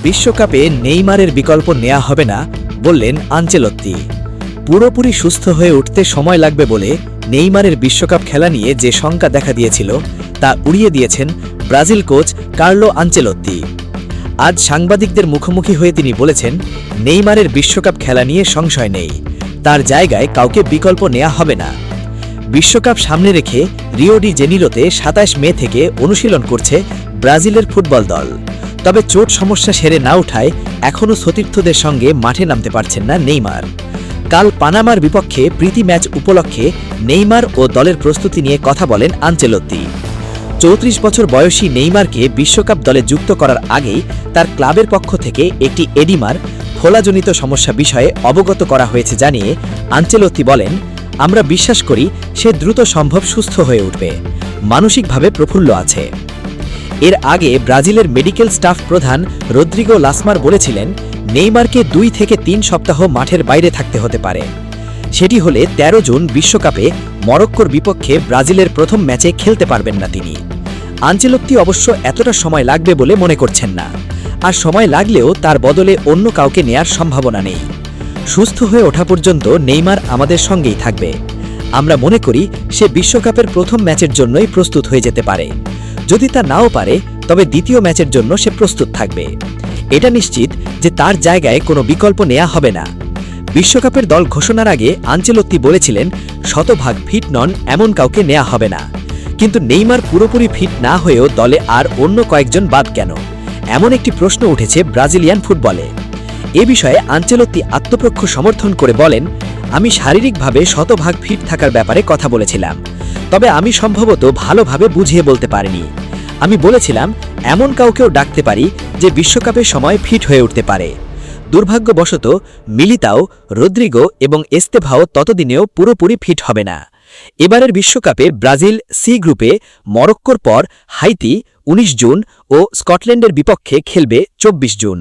বিশ্বকাপে নেইমারের বিকল্প নেওয়া হবে না বললেন আনচেলত্তি। পুরোপুরি সুস্থ হয়ে উঠতে সময় লাগবে বলে নেইমারের বিশ্বকাপ খেলা নিয়ে যে শঙ্কা দেখা দিয়েছিল তা উড়িয়ে দিয়েছেন ব্রাজিল কোচ কার্লো আনচেলত্তি। আজ সাংবাদিকদের মুখোমুখি হয়ে তিনি বলেছেন, নেইমারের বিশ্বকাপ খেলা নিয়ে সংশয় নেই, তার জায়গায় কাউকে বিকল্প নেওয়া হবে না। বিশ্বকাপ সামনে রেখে রিও ডি জেনিরোতে ২৭ মে থেকে অনুশীলন করছে ব্রাজিলের ফুটবল দল। তবে চোট সমস্যা সেরে না ওঠায় এখনও সতীর্থদের সঙ্গে মাঠে নামতে পারছেন না নেইমার। কাল পানামার বিপক্ষে প্রীতি ম্যাচ উপলক্ষে নেইমার ও দলের প্রস্তুতি নিয়ে কথা বলেন আনচেলত্তি। ৩৪ বছর বয়সী নেইমারকে বিশ্বকাপ দলে যুক্ত করার আগেই তার ক্লাবের পক্ষ থেকে একটি এডিমার ফোলাজনিত সমস্যা বিষয়ে অবগত করা হয়েছে জানিয়ে আনচেলত্তি বলেন, আমরা বিশ্বাস করি সে দ্রুত সম্ভব সুস্থ হয়ে উঠবে, মানসিকভাবে প্রফুল্ল আছে। এর আগে ব্রাজিলের মেডিকেল স্টাফ প্রধান রদ্রিগো লাসমার বলেছিলেন, নেইমারকে ২ থেকে ৩ সপ্তাহ মাঠের বাইরে থাকতে হতে পারে। সেটি হলে ১৩ জুন বিশ্বকাপে মরক্কোর বিপক্ষে ব্রাজিলের প্রথম ম্যাচে খেলতে পারবেন না তিনি। আনচেলত্তি অবশ্য এতটা সময় লাগবে বলে মনে করছেন না, আর সময় লাগলেও তার বদলে অন্য কাউকে নেয়ার সম্ভাবনা নেই। সুস্থ হয়ে ওঠা পর্যন্ত নেইমার আমাদের সঙ্গেই থাকবে। আমরা মনে করি সে বিশ্বকাপের প্রথম ম্যাচের জন্যই প্রস্তুত হয়ে যেতে পারে। যদি তা নাও পারে তবে দ্বিতীয় ম্যাচের জন্য সে প্রস্তুত থাকবে। এটা নিশ্চিত যে তার জায়গায় কোনো বিকল্প নেওয়া হবে না। বিশ্বকাপের দল ঘোষণার আগে আনচেলত্তি বলেছিলেন, শতভাগ ফিট নন এমন কাউকে নেওয়া হবে না। কিন্তু নেইমার পুরোপুরি ফিট না হয়েও দলে আর অন্য কয়েকজন বাদ কেন, এমন একটি প্রশ্ন উঠেছে ব্রাজিলিয়ান ফুটবলে। এ বিষয়ে আনচেলত্তি আত্মপক্ষ সমর্থন করে বলেন, আমি শারীরিকভাবে শতভাগ ফিট থাকার ব্যাপারে কথা বলেছিলাম, তবে আমি সম্ভবত ভালোভাবে বুঝিয়ে বলতে পারিনি। আমি বলেছিলাম এমন কাউকেও ডাকতে পারি যে বিশ্বকাপের সময় ফিট হয়ে উঠতে পারে। দুর্ভাগ্যবশত মিলিতাও, রদ্রিগো এবং এস্তেভাও ততদিনেও পুরোপুরি ফিট হবে না। এবারের বিশ্বকাপে ব্রাজিল সি গ্রুপে মরক্কোর পর হাইতি ১৯ জুন ও স্কটল্যান্ডের বিপক্ষে খেলবে ২৪ জুন।